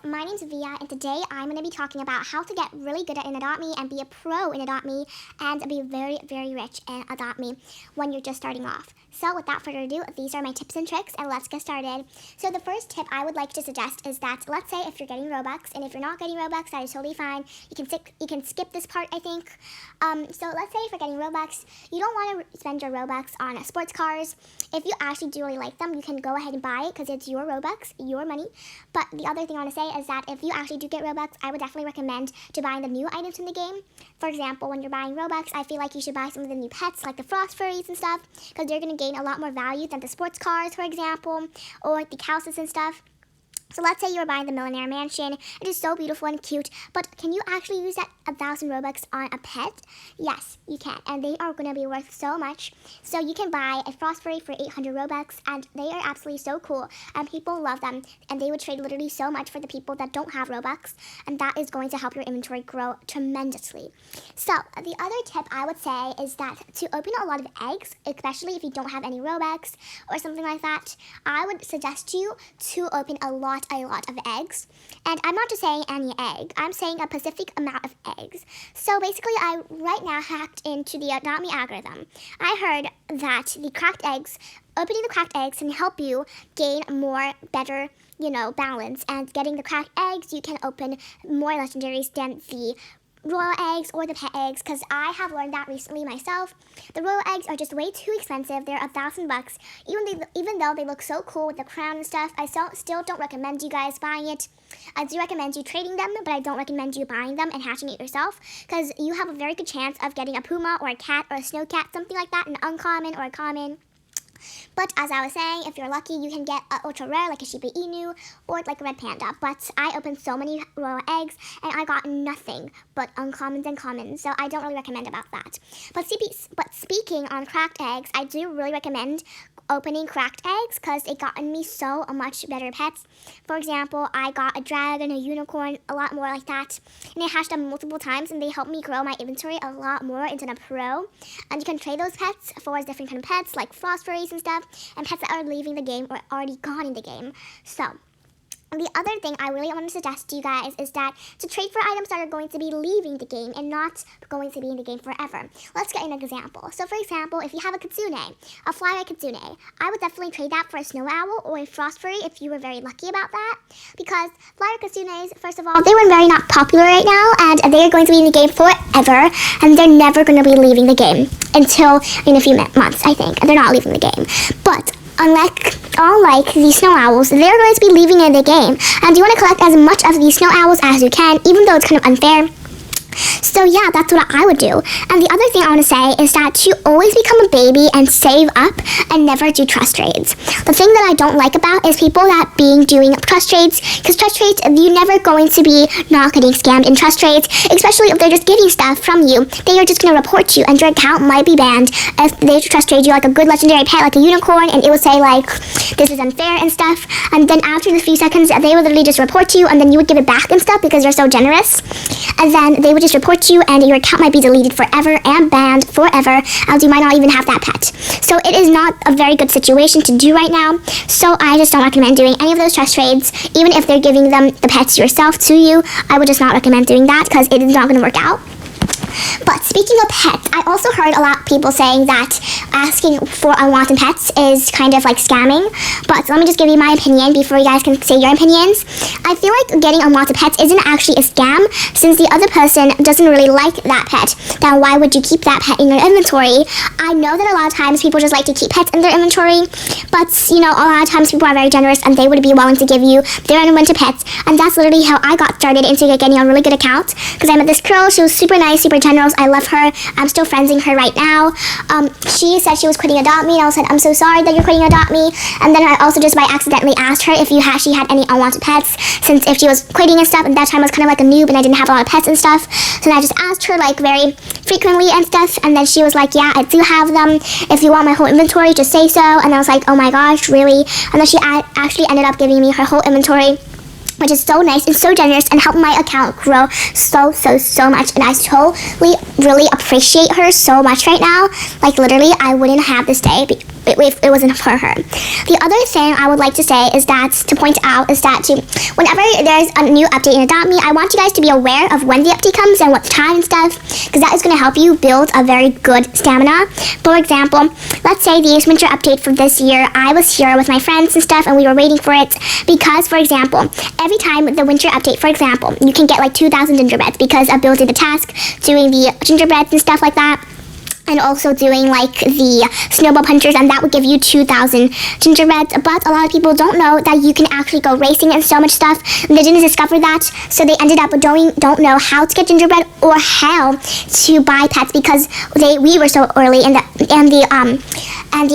my name's Via, and today I'm going to be talking about how to get really good in Adopt Me and be a pro in Adopt Me and be very, very rich in Adopt Me when you're just starting off. So without further ado, these are my tips and tricks, and let's get started. So the first tip I would like to suggest is that, let's say if you're getting Robux, and if you're not getting Robux, that is totally fine. You can skip this part, I think. So let's say if you're getting Robux, you don't want to spend your Robux on sports cars. If you actually do really like them, you can go ahead and buy it because it's your Robux, your money. But the other thing I want to say is that if you actually do get Robux, I would definitely recommend to buying the new items in the game. For example, when you're buying Robux, I feel like you should buy some of the new pets, like the frost furries and stuff, because they're going to gain a lot more value than the sports cars, for example, or the houses and stuff. So let's say you're buying the Millionaire Mansion. It is so beautiful and cute, but can you actually use that 1,000 Robux on a pet? Yes, you can, and they are going to be worth so much. So you can buy a Frost Furry for 800 Robux, and they are absolutely so cool, and people love them, and they would trade literally so much for the people that don't have Robux, and that is going to help your inventory grow tremendously. So the other tip I would say is that to open a lot of eggs, especially if you don't have any Robux or something like that, I would suggest you to open a lot of eggs. And I'm not just saying any egg, I'm saying a specific amount of eggs. So basically, I right now hacked into the Adopt Me algorithm. I heard that opening the cracked eggs can help you gain more better, balance. And getting the cracked eggs, you can open more legendaries than the royal eggs or the pet eggs, because I have learned that recently myself. The royal eggs are just way too expensive. They're $1,000. Even though they look so cool with the crown and stuff, I still don't recommend you guys buying it. I do recommend you trading them, but I don't recommend you buying them and hatching it yourself, because you have a very good chance of getting a puma or a cat or a snow cat, something like that, an uncommon or a common. But as I was saying, if you're lucky, you can get an ultra rare like a Shiba Inu or like a red panda. But I opened so many royal eggs and I got nothing but uncommons and commons, so I don't really recommend about that. But speaking on cracked eggs, I do really recommend opening cracked eggs because it gotten me so much better pets. For example, I got a dragon, a unicorn, a lot more like that, and I hatched them multiple times, and they helped me grow my inventory a lot more into a pro. And you can trade those pets for different kind of pets like frost furries and stuff, and pets that are leaving the game or already gone in the game. So the other thing I really want to suggest to you guys is that to trade for items that are going to be leaving the game and not going to be in the game forever. Let's get an example. So for example, if you have a kitsune, a fly kitsune, I would definitely trade that for a snow owl or a frost furry if you were very lucky about that. Because flyer kitsunes, first of all, they were very not popular right now, and they are going to be in the game forever, and they're never going to be leaving the game until in a few months, I think. And they're not leaving the game. But unlike the snow owls, they're going to be leaving in the game, and you want to collect as much of these snow owls as you can, even though it's kind of unfair. So yeah, that's what I would do. And the other thing I want to say is that you always become a baby and save up and never do trust trades. The thing that I don't like about is people that doing trust trades, because trust trades, you're never going to be not getting scammed in trust trades, especially if they're just getting stuff from you. They are just going to report you, and your account might be banned if they trust trade you like a good legendary pet like a unicorn, and it would say like, this is unfair and stuff. And then after the few seconds, they would literally just report you, and then you would give it back and stuff because they're so generous. And then they would just report you, and your account might be deleted forever and banned forever, as you might not even have that pet. So it is not a very good situation to do right now. So I just don't recommend doing any of those trust trades. Even if they're giving them the pets yourself to you, I would just not recommend doing that because it is not going to work out. But speaking of pets, I also heard a lot of people saying that asking for unwanted pets is kind of like scamming. But let me just give you my opinion before you guys can say your opinions. I feel like getting unwanted pets isn't actually a scam, since the other person doesn't really like that pet. Then why would you keep that pet in your inventory? I know that a lot of times people just like to keep pets in their inventory, but a lot of times people are very generous and they would be willing to give you their unwanted pets. And that's literally how I got started into getting a really good account, because I met this girl. She was super nice, super generous. I love her. I'm still friendsing her right now. She said she was quitting Adopt Me, and I said, I'm so sorry that you're quitting Adopt Me. And then I also just by accidentally asked her if she had any unwanted pets, since if she was quitting and stuff, and that time I was kind of like a noob and I didn't have a lot of pets and stuff. So then I just asked her like very frequently and stuff, and then she was like, yeah, I do have them. If you want my whole inventory, just say so. And I was like, oh my gosh, really? And then she actually ended up giving me her whole inventory. which is so nice and so generous and helped my account grow so much. And I totally really appreciate her so much right now. Like literally, I wouldn't have this day if it wasn't for her. The other thing I would like to say is that, to point out, is that whenever there's a new update in Adopt Me, I want you guys to be aware of when the update comes and what time and stuff, because that is going to help you build a very good stamina. For example, let's say the winter update for this year, I was here with my friends and stuff, and we were waiting for it, because, for example, every time the winter update, for example, you can get like 2,000 gingerbreads because of building the task, doing the gingerbreads and stuff like that, and also doing like the snowball punchers, and that would give you 2,000 gingerbreads. But a lot of people don't know that you can actually go racing and so much stuff, and they didn't discover that, so they ended up don't know how to get gingerbread or how to buy pets, because we were so early, and the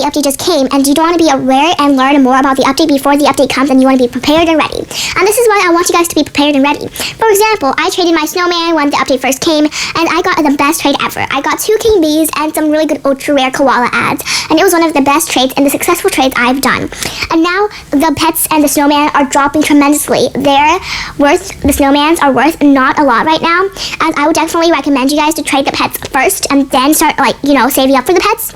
update just came, and you don't want to be aware and learn more about the update before the update comes, and you want to be prepared and ready. And this is why I want you guys to be prepared and ready. For example, I traded my snowman when the update first came, and I got the best trade ever. I got 2 king bees and some really good ultra rare koala ads, and it was one of the best trades and the successful trades I've done. And now the pets and the snowman are dropping tremendously. The snowmans are worth not a lot right now, and I would definitely recommend you guys to trade the pets first and then start saving up for the pets,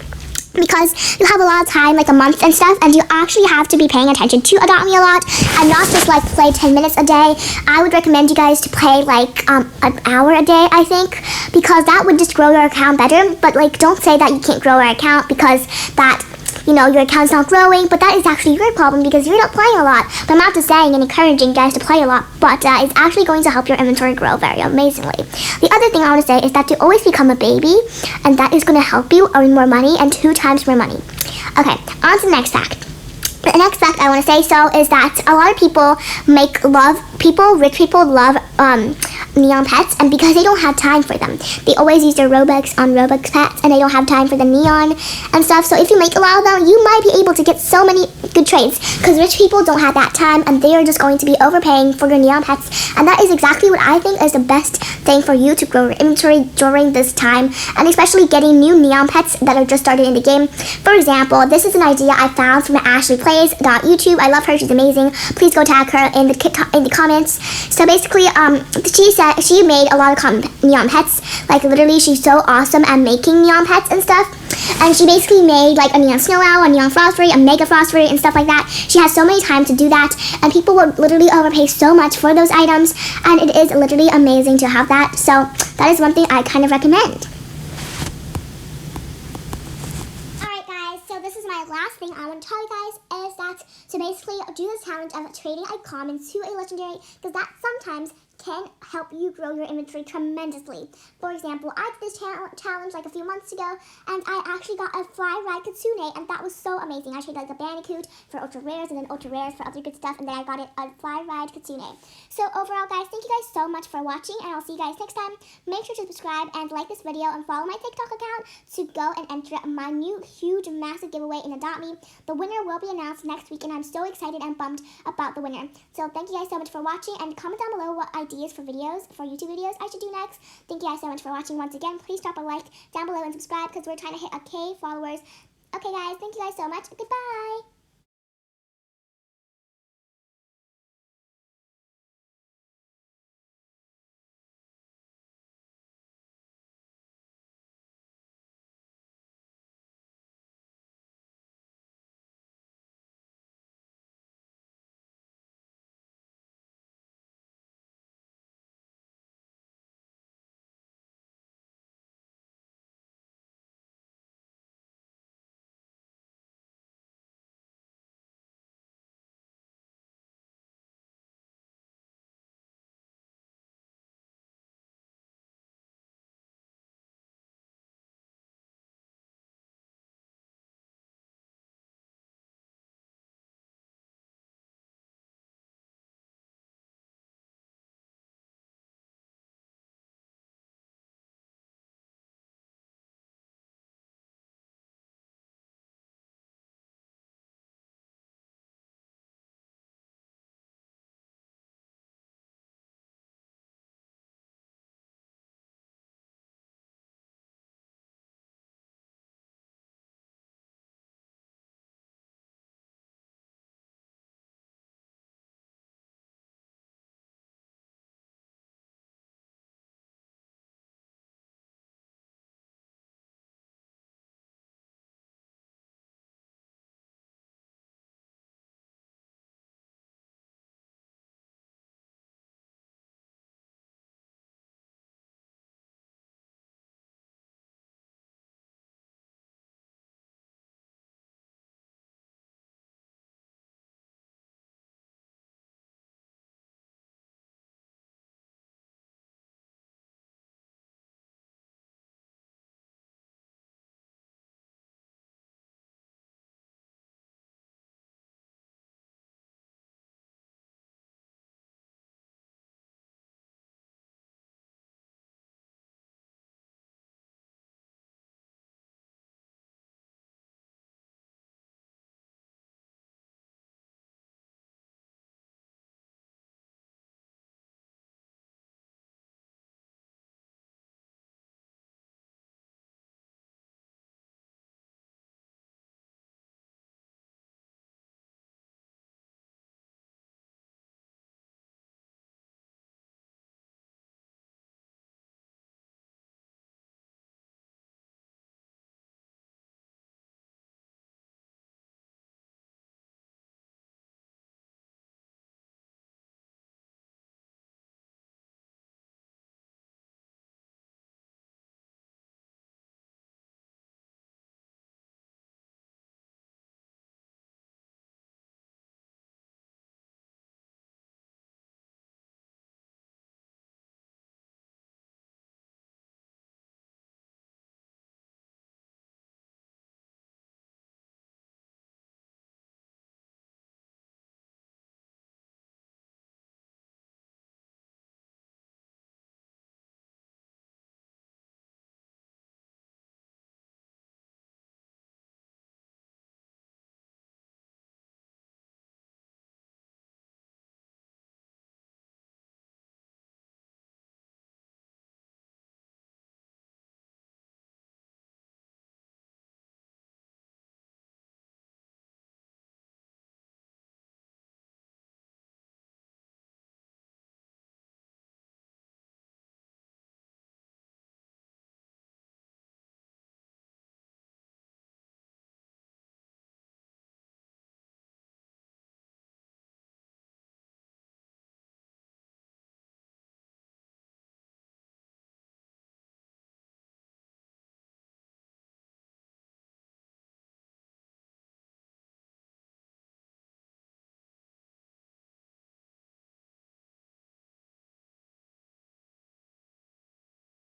because you have a lot of time, like a month and stuff, and you actually have to be paying attention to Adopt Me a lot, and not just like play 10 minutes a day. I would recommend you guys to play like an hour a day, I think, because that would just grow your account better. But like, don't say that you can't grow your account because that your account's not growing, but that is actually your problem because you're not playing a lot. But I'm not just saying and encouraging you guys to play a lot, but it's actually going to help your inventory grow very amazingly. The other thing I want to say is that to always become a baby, and that is going to help you earn more money and 2 times more money. Okay, on to the next fact. The next fact I want to say is that a lot of rich people love neon pets, and because they don't have time for them, they always use their Robux on Robux pets, and they don't have time for the neon and stuff. So if you make a lot of them, you might be able to get so many good trades, because rich people don't have that time, and they are just going to be overpaying for your neon pets. And that is exactly what I think is the best thing for you to grow your inventory during this time, and especially getting new neon pets that are just started in the game. For example, this is an idea I found from AshleyPlays.YouTube. I love her, she's amazing. Please go tag her in the comments. So basically, she made a lot of neon pets. Like literally, she's so awesome at making neon pets and stuff. And she basically made like a neon snow owl, a neon frostberry, a mega frostberry, and stuff like that. She has so many time to do that, and people would literally overpay so much for those items, and it is literally amazing to have that. So that is one thing I kind of recommend. So this is my last thing I want to tell you guys, is that to basically do this challenge of trading a common to a legendary, because that sometimes can help you grow your inventory tremendously. For example, I did this challenge like a few months ago, and I actually got a fly ride kitsune, and that was so amazing. I traded like a bandicoot for ultra rares, and then ultra rares for other good stuff, and then I got it a fly ride kitsune. So overall, guys, thank you guys so much for watching, and I'll see you guys next time. Make sure to subscribe and like this video and follow my TikTok account to go and enter my new huge massive giveaway in Adopt Me. The winner will be announced next week, and I'm so excited and bummed about the winner. So thank you guys so much for watching, and comment down below what ideas for YouTube videos I should do next. Thank you guys so much for watching once again. Please drop a like down below and subscribe, because we're trying to hit a K followers. Okay guys, thank you guys so much. Goodbye.